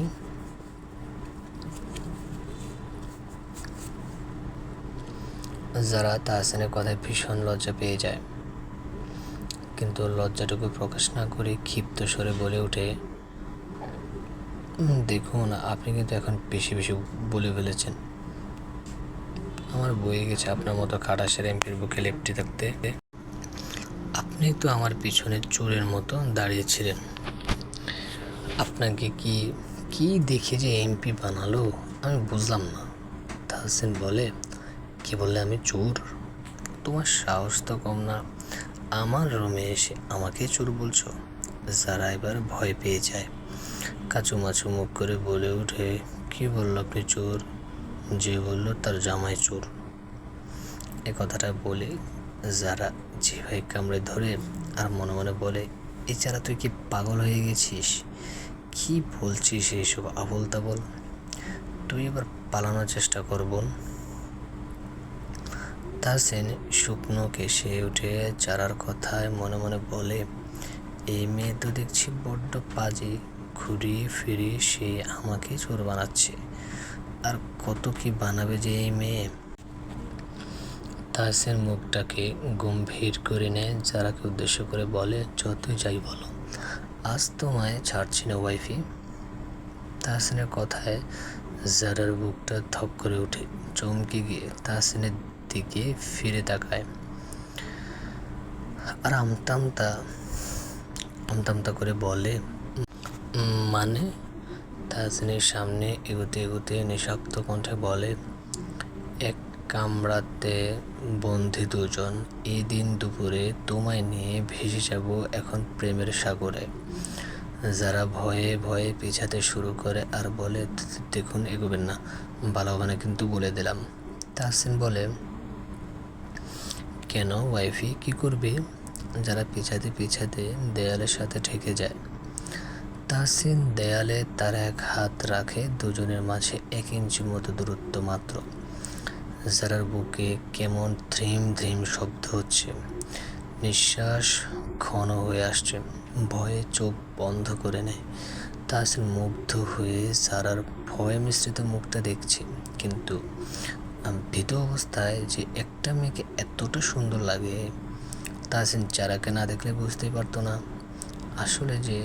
যারা তাহসিনের কথায় ভীষণ লজ্জা পেয়ে যায়, কিন্তু লজ্জাটুকু প্রকাশ না করে ক্ষিপ্ত স্বরে বলে ওঠে, দেখুন আপনি কিন্তু এখন বেশি বেশি বলে ফেলেছেন। আমার বয়ে গেছে আপনার মতো খাটাসের এমপির বুকে লেপ্টে থাকতে। আপনি তো আমার পিছনে চোরের মতো দাঁড়িয়েছিলেন। আপনাকে কি কি দেখে যে এমপি বানালো আমি বুঝলাম না। তাহসিন বলে, কি বললে আমি চোর? তোমার সাহস তো কম না, আমার রুমে এসে আমাকে চোর বলছো? যারা এবার ভয় পেয়ে যায়, কাচুমাচু মুখ করে বলে ওঠে, কি বললো আপনি চোর? যে বললো তার জামাই চোর। এ কথাটা বলে যারা জিভাই কামড়ে ধরে আর মনে মনে বলে, এছাড়া তুই কি পাগল হয়ে গেছিস? কি বলছিস এইসব আবল তাবল? তুই এবার পালানোর চেষ্টা কর বোন। তাহসিন শুকনো কেসে উঠে যারার কথায় মনে মনে বলে, এই মেয়ে তো দেখছি বড্ড পাজি, ঘুরিয়ে ফিরিয়ে সে আমাকে চোর বানাচ্ছে। আর কত কি বানাবে যে এই মেয়ে। তাহসিন মুখটাকে গম্ভীর করে নেয়, যারাকে উদ্দেশ্য করে বলে, যতই যাই বলো, আজ তোমায় ছাড়ছি না ওয়াইফি। তাহসিনের কথায় জারার বুকটা ধক করে ওঠে, চমকে গিয়ে তাহসিনের দিকে ফিরে তাকায় আর আমতামতা করে বলে, মানে? তাহসিনের সামনে এগোতে এগোতে নিঃশব্দ কণ্ঠে বলে, এক কামরাতে বন্দি দুজন, এই দিন দুপুরে তোমায় নিয়ে ভেসে যাব এখন প্রেমের সাগরে। যারা ভয়ে ভয়ে পিছাতে শুরু করে আর বলে, দেখুন এগোবেন না, ভালো হবে না কিন্তু বলে দিলাম। তাহসিন বলে, কেন ওয়াইফি, কি করবে? যারা পিছাতে পিছাতে দেয়ালের সাথে ঠেকে যায়। তাহসিন দেয়ালে তার এক হাত রাখে, দুজনের মাঝে 1 ইঞ্চি মতো দূরত্ব মাত্র। যারার বুকে কেমন ধ্রিম ধ্রিম শব্দ হচ্ছে, নিঃশ্বাস ঘন হয়ে আসছে, ভয়ে চোখ বন্ধ করে নেয়। তাহসিন মুগ্ধ হয়ে যারার ভয় মিশ্রিত মুখটা দেখছে, কিন্তু ভীত অবস্থায় যে একটা মেয়েকে এতটা সুন্দর লাগে তাহসিন যারাকে না দেখলে বুঝতেই পারতো না। আসলে যে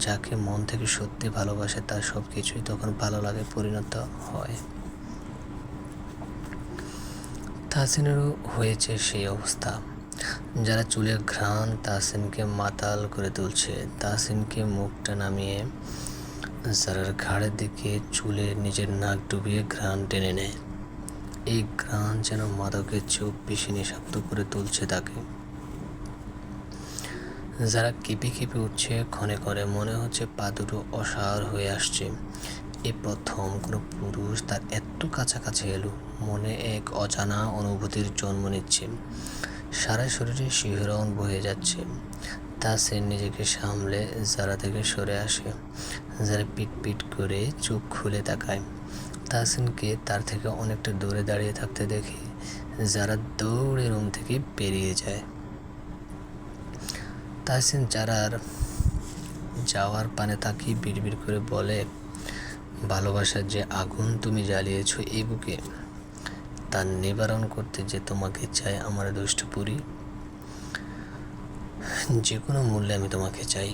যাকে মন থেকে সত্যি ভালোবাসে তার সব কিছুই তখন ভালো লাগে পরিণত হয়। তাহসিনেরও হয়েছে সেই অবস্থা। যারা চুলের ঘ্রাণ তাহসিনকে মাতাল করে তুলছে। তাহসিনকে মুখটা নামিয়ে যারার ঘাড়ের দিকে চুলে নিজের নাক ডুবিয়ে ঘ্রাণ টেনে নেয়। এই ঘ্রাণ যেন মাদকের চেয়েও বেশি নেশাক্ত করে তুলছে তাকে। যারা কেঁপে কেঁপে উঠছে ক্ষণে ক্ষণে, মনে হচ্ছে পা দুটো অসাড় হয়ে আসছে। এই প্রথম কোনো পুরুষ তার এত কাছাকাছি এলো। মনে এক অজানা অনুভূতির জন্ম নিচ্ছে, সারা শরীরে শিহরণ বয়ে যাচ্ছে। তাহসিন নিজেকে সামলে যারা থেকে সরে আসে। যারা পিট পিট করে চোখ খুলে তাকায়। তাহসিনকে তার থেকে অনেকটা দূরে দাঁড়িয়ে থাকতে দেখে যারা দৌড়ে রুম থেকে বেরিয়ে যায়। তাহসিন যারার যাওয়ার পানে তাকিয়ে বিড়বিড় করে বলে, ভালোবাসার যে আগুন তুমি জ্বালিয়েছ এই বুকে, তার নিবারণ করতে যে তোমাকে চাই আমার দুষ্ট পুরী। যে কোনো মূল্যে আমি তোমাকে চাই।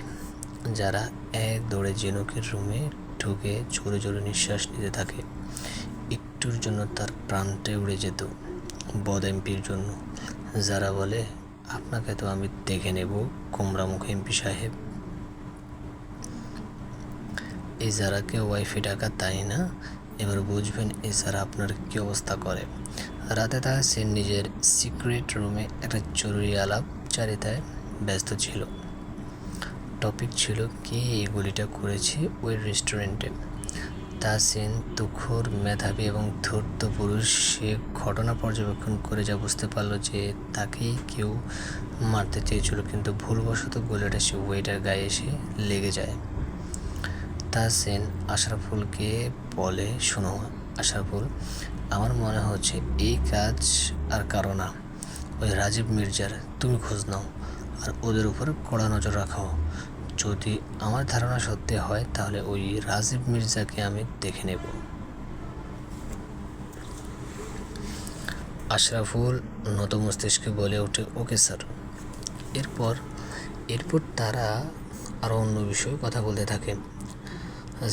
যারা এক দৌড়ে ঝিনুকের রুমে ঢুকে জোরে জোরে নিঃশ্বাস নিতে থাকে। একটুর জন্য তার প্রাণটা উড়ে যেত বদ এমপির জন্য। যারা বলে, আপনাকে তো আমি দেখে নেব কুমড়ামুখ এমপি সাহেব। এই যারাকে ওয়াইফে ডাকা তাই না? এবার বুঝবেন এই যারা আপনার কী অবস্থা করে। রাতে তাহসিন নিজের সিক্রেট রুমে একটা জরুরি আলাপচারিতায় ব্যস্ত ছিল। টপিক ছিল কে এই গুলিটা করেছে ওই রেস্টুরেন্টে। তাহসিন তুখোর, মেধাবী এবং ধূর্ত পুরুষ। সে ঘটনা পর্যবেক্ষণ করে যা বুঝতে পারল যে তাকেই কেউ মারতে চেয়েছিল, কিন্তু ভুলবশত গুলিটা সে ওয়েটার গায়ে এসে লেগে যায়। তাহসিন আশরাফুলকে বলে, শোনো আশরাফুল, আমার মনে হচ্ছে এই কাজ আর কারো না, ওই রাজীব মির্জার। তুমি খোঁজ নাও আর ওদের উপর কড়া নজর রাখো। যদি আমার ধারণা সত্যি হয় তাহলে ওই রাজীব মির্জাকে আমি দেখে নেব। আশরাফুল নত মস্তিষ্কে বলে ওঠে, ওকে স্যার। এরপর তারা আরও অন্য বিষয়ে কথা বলতে থাকে।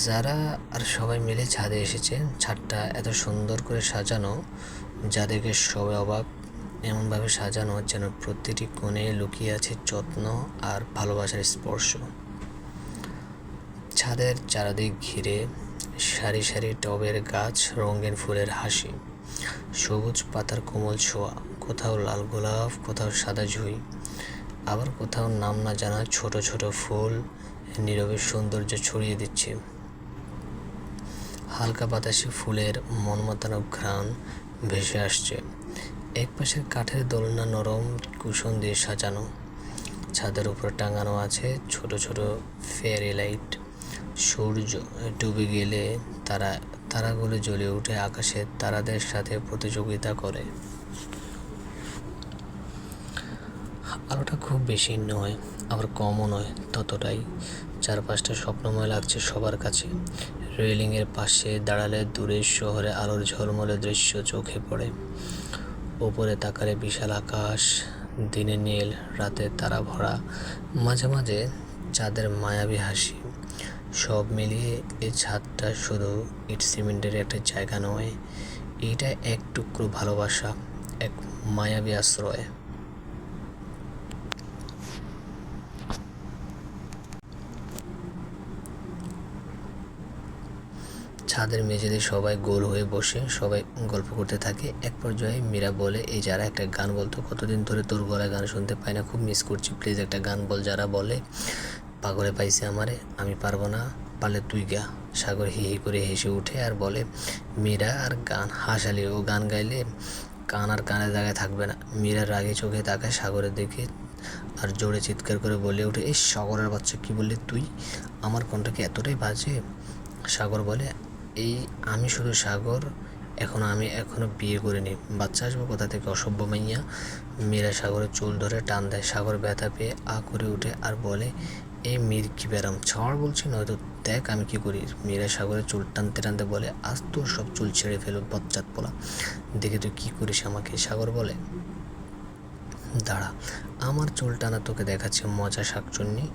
যারা আর সবাই মিলে ছাদে এসেছে। ছাদটা এত সুন্দর করে সাজানো যা দেখে সবাই অবাক। এমনভাবে সাজানো যেন প্রতিটি কোণে লুকিয়ে আছে যত্ন আর ভালোবাসার স্পর্শ। ছাদের চারদিক ঘিরে সারি সারি টবের গাছ, রঙিন ফুলের হাসি, সবুজ পাতার কোমল ছোঁয়া। কোথাও লাল গোলাপ, কোথাও সাদা জুঁই, আবার কোথাও নাম না জানা ছোট ছোট ফুল নীরবে সৌন্দর্য ছড়িয়ে দিচ্ছে। হালকা বাতাসে ফুলের মনমাতানো ঘ্রাণ ভেসে আসছে। এক পাশের কাঠের দোলনা নরম কুশন দিয়ে সাজানো। ছাদের উপর টাঙানো আছে ছোট ছোট ফেয়ারি লাইট। সূর্য ডুবে গেলে তারাগুলো জ্বলে উঠে আকাশের তারাদের সাথে প্রতিযোগিতা করে। আলোটা খুব বেশি নয়, আবার কমও নয়, ততটাই। চারপাশটা স্বপ্নময় লাগছে সবার কাছে। রেলিংয়ের পাশে দাঁড়ালে দূরের শহরে আলোর ঝলমলে দৃশ্য চোখে পড়ে। ওপরে তাকালে বিশাল আকাশ, দিনে নীল, রাতে তারা ভরা, মাঝে মাঝে চাঁদের মায়াবী হাসি। সব মিলিয়ে এই ছাদটা শুধু ইট সিমেন্টের একটা জায়গা নয়, এটা এক টুকরো ভালোবাসা, এক মায়াবী আশ্রয়। ছাদের মেঝেতে সবাই গোল হয়ে বসে সবাই গল্প করতে থাকে। এক পর্যায়ে মীরা বলে, এই যারা একটা গান বলতো, কতদিন ধরে তোর গলায় গান শুনতে পাই না, খুব মিস করছি, প্লিজ একটা গান বল। যারা বলে, পাগলে পাইছে আমারে, আমি পারবো না, পারলে তুই গা। সাগর হি হি করে হেসে উঠে আর বলে, মীরা আর গান হাসালি, ও গান গাইলে কান আর কানের জায়গায় থাকবে না। মীরা রাগে চোখে তাকায় সাগরের দিকে আর জোরে চিৎকার করে বলে ওঠে, এই সাগরের বাচ্চা, কি বললি তুই? আমার কণ্ঠ কি এতটাই বাজে? সাগর বলে, এই আমি শুধু সাগর, আমি এখনো বিয়ে করিনি, বাচ্চা আসবো কোথা থেকে, অসভ্য মাইয়া। মীরা সাগরের চুল ধরে টান দেয়। সাগর ব্যথা পেয়ে আ করে উঠে আর বলে, এই মীর কি ব্যারাম, ছাড় বলছি, নয়তো দেখ আমি কি করি। মীরা সাগরের চুল টানতে টানতে বলে, আজ তোর সব চুল ছেড়ে ফেলো বজ্জাত পোলা, দেখে তুই কী করিস আমাকে। সাগর বলে, দাঁড়া, আমার চুল টানা তোকে দেখাচ্ছে মজা শাকচুন্নি।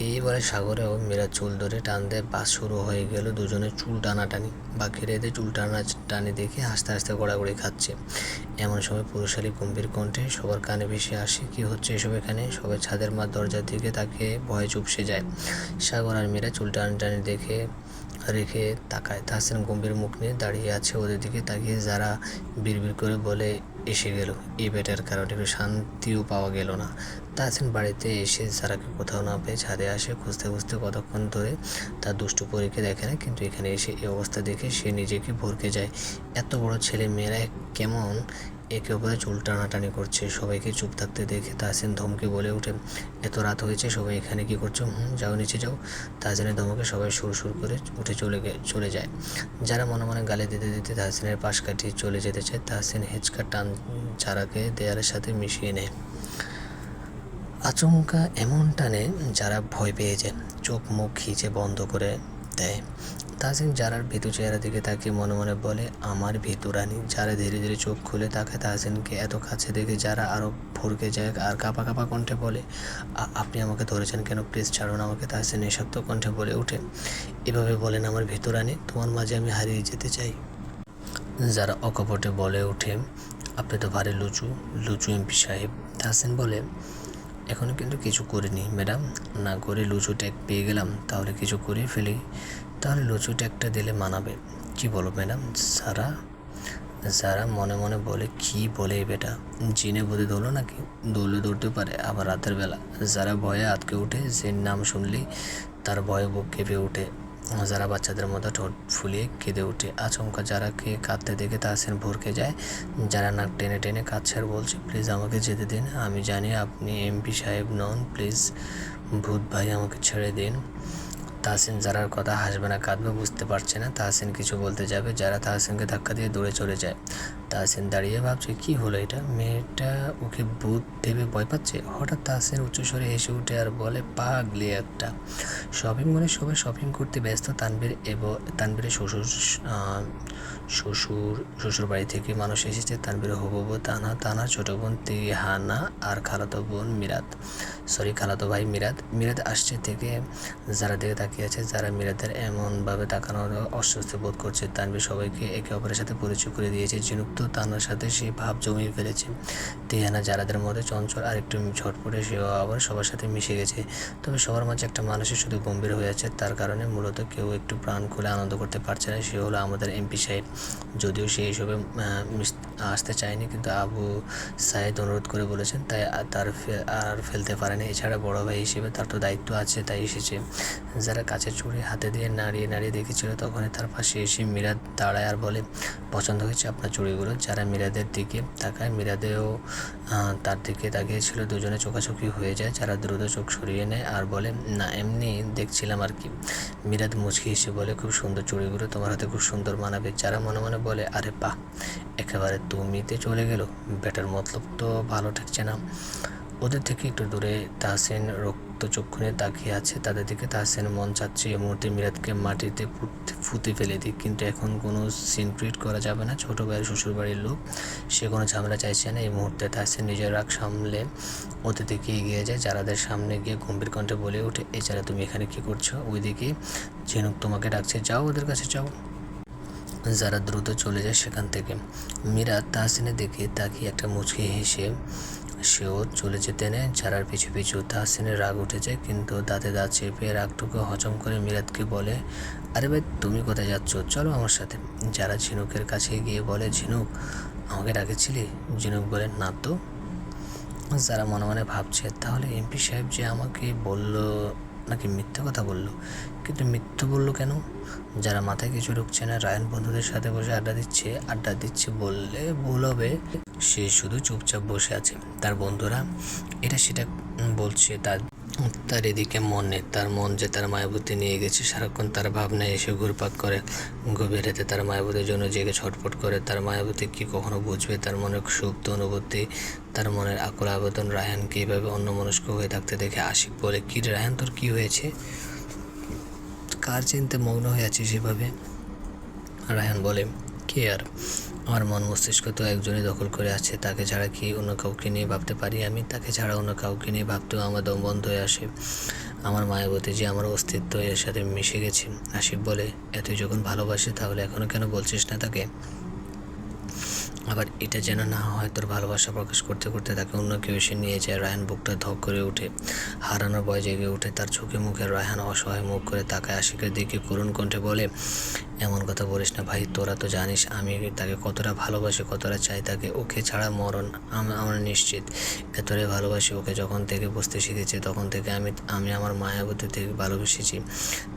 এই বলে সাগরেও মীরা চুল ধরে টান দেয়। বাস শুরু হয়ে গেল, দুজনের চুল টানাটানি। বাকিরা এদের চুল টানি দেখে হাসতে হাসতে গড়াগড়ি খাচ্ছে। এমন সময় পুরুষালী গম্ভীর কণ্ঠে সবার কানে ভেসে আসে, কি হচ্ছে এসব এখানে? সবাই ছাদের দরজার দিকে তাকে ভয়ে চুপসে যায়। সাগর আর মীরা চুল টানি দেখে রেখে তাকায়। তাহসিন গম্ভীর মুখ নিয়ে দাঁড়িয়ে আছে। ওদের দিকে তাকিয়ে যারা বিড়বিড় করে বলে, এসে গেল, এই বেটার কারণে একটু শান্তিও পাওয়া গেল না। তাহসিন বাড়িতে এসে যারাকে কোথাও না পেয়ে ছাদে আসে। খুঁজতে খুঁজতে কতক্ষণ ধরে তার দুষ্টু পরীকে দেখে না, কিন্তু এখানে এসে এই অবস্থা দেখে সে নিজেকে ভরকে যায়। এত বড় ছেলে মেয়েরা কেমন একে অপরে চুল টানাটানি করছে। সবাইকে চুপ থাকতে দেখে তাহসিন ধমকে বলে ওঠে, এত রাত হয়েছে, সবাই এখানে কি করছো? যাও নিচে যাও। তাহসিনের ধমকে সবাই সুর করে উঠে চলে যায়। যারা মনে মনে গালি দিতে দিতে তাহসিনের পাশ কাটিয়ে চলে যেতে চায়, তাহসিন হেঁচকা টান যারাকে দেয়ালের সাথে মিশিয়ে নেয়। আচমকা এমন টানে যারা ভয় পেয়ে যায়, চোখ মুখ খিচে বন্ধ করে দেয়। তাহসিন যারার ভীতু চেহারা দিকে তাকিয়ে মনে মনে বলে, আমার ভীতু রানী। যারা ধীরে ধীরে চোখ খুলে তাকায় তাহসিনকে এত কাছে দেখে যারা আরও ভরকে যায় আর কাঁপা কাঁপা কণ্ঠে বলে, আপনি আমাকে ধরেছেন কেন? প্লিজ ছাড়ুন আমাকে। তাহসিন নিঃশব্দ কণ্ঠে বলে ওঠে, এভাবে বলেন আমার ভীতু রানী, তোমার মাঝে আমি হারিয়ে যেতে চাই। যারা অকপটে বলে ওঠে, আপনি তো ভারী লুচু এমপি সাহেব। তাহসিন বলে, এখনও কিন্তু কিছু করিনি ম্যাডাম, না করে লুচু ট্যাগ পেয়ে গেলাম, তাহলে কিছু করে ফেলি, তাহলে লুচু ট্যাগটা দিলে মানাবে। কি বলো ম্যাডাম? যারা মনে মনে বলে, কি বলে এই বেটা, জিনে বুদ্ধি ধরলো নাকি? দৌড়তে পারে আবার রাতের বেলা। যারা ভয়ে আটকে ওঠে, যে নাম শুনলেই তার ভয়ে বুক কেঁপে ওঠে। যারা বাচ্চাদের মতো ঠোঁট ফুলিয়ে কেঁদে ওঠে। আচমকা যারাকে কাঁদতে দেখে তাহসিন ভরকে যায়। যারা নাক টেনে টেনে কাঁদছে আর বলছে, প্লিজ আমাকে যেতে দিন, আমি জানি আপনি এমপি সাহেব নন, প্লিজ ভূত ভাই আমাকে ছেড়ে দিন। তাহসিন যারার কথা হাসবে না কাঁদবে বুঝতে পারছে না। তাহসিন কিছু বলতে যাবে, যারা তাহসিনকে ধাক্কা দিয়ে দৌড়ে চলে যায়। তাহসিন দাঁড়িয়ে ভাবছে, কি হলো এটা? মেয়েটা ওকে ভূত ভেবে ভয় পাচ্ছে। হঠাৎ তাহসিন উচ্চস্বরে হেসে উঠে আর বলে, পাগলি একটা। শপিং মলে সবাই শপিং করতে ব্যস্ত। তানভীরের শ্বশুর বাড়ি থেকে মানুষ এসেছে। তানভীরের হবু বউ তানার ছোট বোন তিহানা আর খালাতো ভাই মিরাদ আসছে থেকে যারা দিকে তাকিয়ে আছে। যারা মিরাদের এমনভাবে তাকানোর অস্বস্তি বোধ করছে। তানভীর সবাইকে একে অপরের সাথে পরিচয় করে দিয়েছে। ঝিনুক তো তানার সাথে সেই ভাব জমিয়ে ফেলেছে। তিহানা যারাদের মধ্যে চঞ্চল আর একটু ঝটপটে, সেও আবার সবার সাথে মিশে গেছে। তবে সবার মাঝে একটা মানুষের শুধু গম্ভীর হয়ে আছে, তার কারণে মূলত কেউ একটু প্রাণ খুলে আনন্দ করতে পারছে না। সে হলো আমাদের এমপি সাহেব। যদিও সে এইসবে আসতে চায়নি, কিন্তু আবু সাইদ অনুরোধ করে বলেছেন, তাই তার আর ফেলতে পারেনি। এছাড়া বড় ভাই হিসেবে তার তো দায়িত্ব আছে, তাই এসেছে। যারা কাছের চুড়ি হাতে দিয়ে নাড়িয়ে দেখেছিল, তখনই তার পাশে এসে মিরাদ দাঁড়ায় আর বলে, পছন্দ হয়েছে আপনার চুড়িগুলো। যারা মিরাদের দিকে তাকায়, মিরাদেও তার দিকে তাকিয়েছিল। দুজনে চোখাচোখি হয়ে যায়। যারা দ্রুত চোখ সরিয়ে নেয় আর বলে, না এমনি দেখছিলাম আর কি। মিরাদ মুচকি হেসে বলে, খুব সুন্দর চুড়িগুলো, তোমার হাতে খুব সুন্দর মানাবে। যারা মনে মনে বলে, আরে বাহ, একেবারে তুমিতে চলে গেল, বেটার মতলব তো ভালো ঠেকছে না। ওদের থেকে একটু দূরে তাহসিন রক্তচক্ষুনে তাকিয়ে আছে। তাদের দিকে তাহসিন মন চাচ্ছে এই মুহূর্তে মিরাদকে মাটিতে ফুতে ফেলে দিক, কিন্তু এখন কোনো সিন ক্রিয়েট করা যাবে না। ছোটো ভাইয়ের শ্বশুরবাড়ির লোক, সে কোনো ঝামেলা চাইছে না এই মুহূর্তে। তাহসিন নিজের রাগ সামলে ওদের দিকে এগিয়ে যায়। যারাদের সামনে গিয়ে গম্ভীর কণ্ঠে বলে ওঠে, এছাড়া তুমি এখানে কি করছো? ওইদিকে ঝিনুক তোমাকে ডাকছে, যাও ওদের কাছে যাও। যারা দ্রুত চলে যায় সেখান থেকে। মিরাদ তাহসিনের দিকে তাকিয়ে একটা মুচকি হেসে সেও চলে যেতে নেয়। যারার পিছু তাহসিনের রাগ উঠে যায়, কিন্তু দাঁতে দাঁত চেপে রাগটুকু হজম করে মিরাদকে বলে, আরে ভাই তুমি কোথায় যাচ্ছ? চলো আমার সাথে। যারা ঝিনুকের কাছে গিয়ে বলে, ঝিনুক আমাকে ডাকেছিলি? ঝিনুক বলে, না তো। যারা মনে মনে ভাবছে, তাহলে এমপি সাহেব যে আমাকে বলল নাকি মিথ্যে কথা বলল? কিন্তু মিথ্যে বলল কেন? যারা মাথায় কিছু ঢুকছে না। রায়ান বন্ধুদের সাথে বসে আড্ডা দিচ্ছে বললে ভুল হবে। সে শুধু চুপচাপ বসে আছে। তার বন্ধুরা এটা সেটা বলছে, তার এদিকে মন নেই। তার মন যে তার মায়াবতী নিয়ে গেছে। সারাক্ষণ তার ভাবনায় এসে ঘুরপাক করে। গভীর রাতে তার মায়াবতীর জন্য জেগে ছটফট করে। তার মায়াবতী কি কখনো বুঝবে তার মনের সুপ্ত অনুভূতি, তার মনের আকুল আবেদন? রায়হানকে এইভাবে অন্যমনস্ক হয়ে থাকতে দেখে আশিক বলে, কি রায়হান, তোর কি হয়েছে? কার চিনতে মগ্ন হয়ে আছিস এভাবে? রায়হান বলে, কে আর? আমার মন মস্তিষ্ক তো একজনই দখল করে আছে। তাকে ছাড়া কি অন্য কাউকে নিয়ে ভাবতে পারি আমি? তাকে ছাড়া অন্য কাউকে নিয়ে ভাবতেও আমার দম বন্ধ হয়ে আসে। আমার মায়াবতী যে আমার অস্তিত্ব, এর সাথে মিশে গেছে। আশিক বলে, এতই যখন ভালোবাসে তাহলে এখনো কেন বলছিস না তাকে? আবার এটা যেন না হয় তোর ভালোবাসা প্রকাশ করতে করতে তাকে অন্য কেউ এসে নিয়ে যায়। রায়হান বুকটা ধক করে ওঠে, হারানোর ভয় জেগে ওঠে তার চোখে মুখে। রায়হান অসহায় মুখ করে তাকায় আশিকের দিকে, করুণ কণ্ঠে বলে, এমন কথা বলিস না ভাই, তোরা তো জানিস আমি তাকে কতটা ভালোবাসি, কতটা চাই তাকে। ওকে ছাড়া মরণ আমরা নিশ্চিত। এতটাই ভালোবাসি ওকে, যখন থেকে বুঝতে শিখেছি তখন থেকে আমি আমার মায়াবতী থেকে ভালোবেসেছি।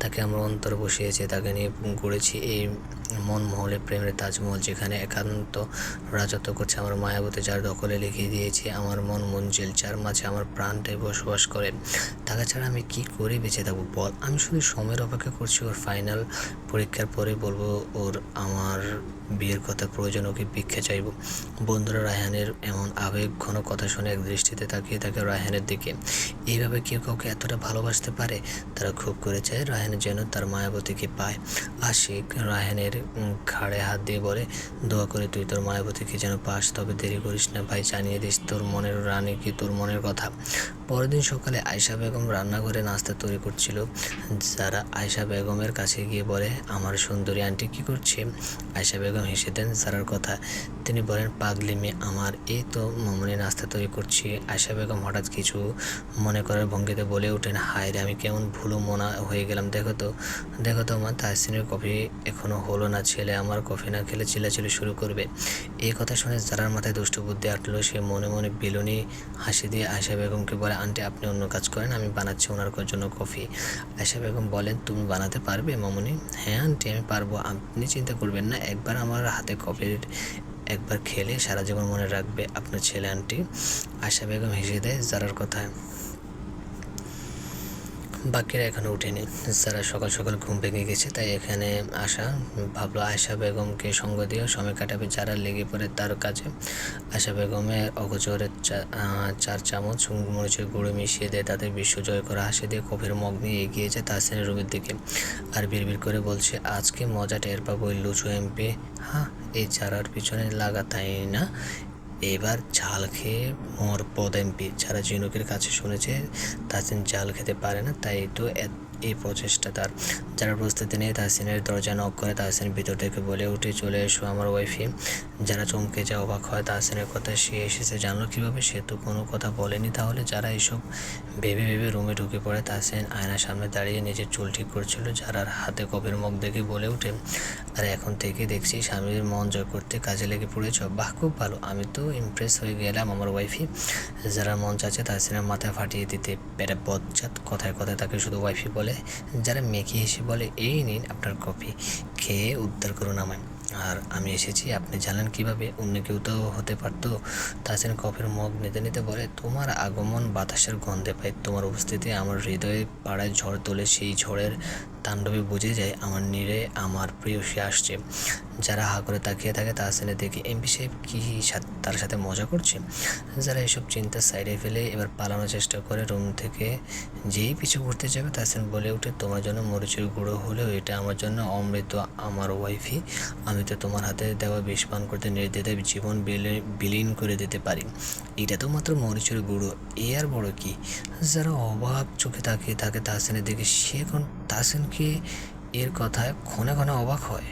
তাকে আমার অন্তর বসিয়েছি, তাকে নিয়ে গড়েছি এই মন মহলে প্রেমের তাজমহল, যেখানে একান্ত রাজত্ব করছে আমার মায়াবতী, যার দখলে লিখিয়ে দিয়েছি আমার মন মঞ্জিল, যার মাঝে আমার প্রাণটাই বসবাস করে। তাকে ছাড়া আমি কি করে বেঁচে থাকবো বল? আমি শুধু সময়ের অপেক্ষা করছি, ওর ফাইনাল পরীক্ষার পরে বলবো ওর আমার বিয়ের কথা প্রয়োজন, ওকে ভিক্ষা চাইব। বন্ধুরা রায়হানের এমন আবেগ ঘন কথা শুনে এক দৃষ্টিতে তাকিয়ে থাকে রায়হানের দিকে। এইভাবে কেউ কাউকে এতটা ভালোবাসতে পারে? তারা খুব করে চায় রায়হান যেন তার মায়াবতীকে পায়। আশিক রায়হানের ঘাড়ে হাত দিয়ে বলে, দোয়া করে তুই তোর মায়াবতীকে যেন পাস, তবে দেরি করিস না ভাই, জানিয়ে দিস তোর মনের রানী কি তোর মনের কথা। পরের দিন সকালে আয়শা বেগম রান্নাঘরে নাস্তা তৈরি করছিল। যারা আয়শা বেগমের কাছে গিয়ে বলে, আমার সুন্দরী আন্টি কি করছে? আয়শা বেগম হেসে দেন যারার কথা। তিনি বলেন, পাগলি মেয়ে আমার, এই তো মামুনি নাস্তা তৈরি করছি। আয়শা বেগম হঠাৎ কিছু মনে করার ভঙ্গিতে বলে ওঠেন, হায় রে, আমি কেমন ভুলো মনা হয়ে গেলাম। দেখো তো মা, তাহসিনের কফি এখনো হলো না, ছেলে আমার কফি না খেলে চিল্লাচিল্লি শুরু করবে। এই কথা শুনে যারার মাথায় দুষ্ট বুদ্ধি আটলো, সে মনে মনে বিলনি হাসি দিয়ে আয়শা বেগমকে বলে, আন্টি আপনি অন্য কাজ করেন, আমি বানাচ্ছি ওনার জন্য কফি। আয়শা বেগম বলেন, তুমি বানাতে পারবে মামুনি? হ্যাঁ আন্টি আমি পারবো, আপনি চিন্তা করবেন না, একবার আমার হাতে কফির একবার খেলে সারা জীবন মনে রাখবে আপনার ছেলে আন্টি। আয়শা বেগম হেসে দেয় যারার কথায়। বাকিরা এখনও উঠেনি। যারা সকাল সকাল ঘুম ভেঙে গেছে, তাই এখানে আসা। ভাবলো আয়শা বেগমকে সঙ্গ দিয়ে সময় কাটাবে। যারা লেগে পড়ে তার কাছে। আয়শা বেগমের অগোচরে 4 চামচ মরিচের গুঁড়ো মিশিয়ে দেয় তাদের বিশ্ব জয় করা হাসি দিয়ে কফির মগ নিয়ে এগিয়ে যায় তাহসিনের রুমের দিকে। আর বিড়বিড় করে বলছে, আজকে মজা টের পাবো ওই লুচু এমপি। হ্যাঁ, এই চারার পিছনে লাগা, তাই না? এবার ঝাল খেয়ে মোর পদ এমপি। যারা ঝিনুকের কাছে শুনেছে তাহসিন ঝাল খেতে পারে না, তাই তো এই প্রচেষ্টা তার। যারা প্রস্তুতি নেই তাহসিনের দরজা নক করে। তাহসিন ভিতর থেকে বলে উঠে, চলে এসো আমার ওয়াইফি। যারা চমকে যায়, অবাক হয় তাহসিনের কথা, সে এসেছে জানলো কীভাবে? সে তো কোনো কথা বলেনি। তাহলে যারা এসব ভেবে ভেবে রুমে ঢুকে পড়ে। তাহসিন আয়নার সামনে দাঁড়িয়ে নিজের চুল ঠিক করছিল। যারার হাতে কফির মগ দেখে বলে ওঠে, আর এখন থেকে দেখছি স্বামীর মন জয় করতে কাজে লেগে পড়েছ। বাহ, খুব ভালো, আমি তো ইমপ্রেস হয়ে গেলাম আমার ওয়াইফি। যারা মন চাচ্ছে তাহসিনের মাথায় ফাটিয়ে দিতে। বেটা বজ্জাত, কথায় কথায় তাকে শুধু ওয়াইফি বলে। যারা মেখে এসে বলে, এই নিন আপনার কফি, খেয়ে উদ্ধার করুন আমায়। আর আমি এসেছি আপনি জানেন কিভাবে? অন্য কেউ তো হতে পারতো। তাহসিন কফির মগ নিতে নিতে বলে, তোমার আগমন বাতাসের গন্ধে পাই, তোমার উপস্থিতি আমার হৃদয়ে পাড়ায় ঝড় তোলে। সেই ঝড়ের তাণ্ডবে বুঝে যায় আমার নীড়ে আমার প্রিয় সে আসছে। যারা হা করে তাকিয়ে থাকে তাহসিনের দিকে। এমপি সাহেব কি তার সাথে মজা করছে? যারা এসব চিন্তা সাইডে ফেলে এবার পালানোর চেষ্টা করে রুম থেকে। যেই পিছু ঘুরতে যাবে তাহসিন বলে ওঠে, তোমার জন্য মরিচের গুঁড়ো হলেও এটা আমার জন্য অমৃত আমার ওয়াইফি। আমি তো তোমার হাতে দেওয়া বিষ পান করতে নির্দ্বিধায় জীবন বিলীন করে দিতে পারি। এটা তো মাত্র মরিচের গুঁড়ো, এ আর বড় কি? যারা অবাক চোখে তাকিয়ে থাকে তাহসিনের দিকে। সে এখন তাহসিনকে এর কথায় ক্ষণে ক্ষণে অবাক হয়।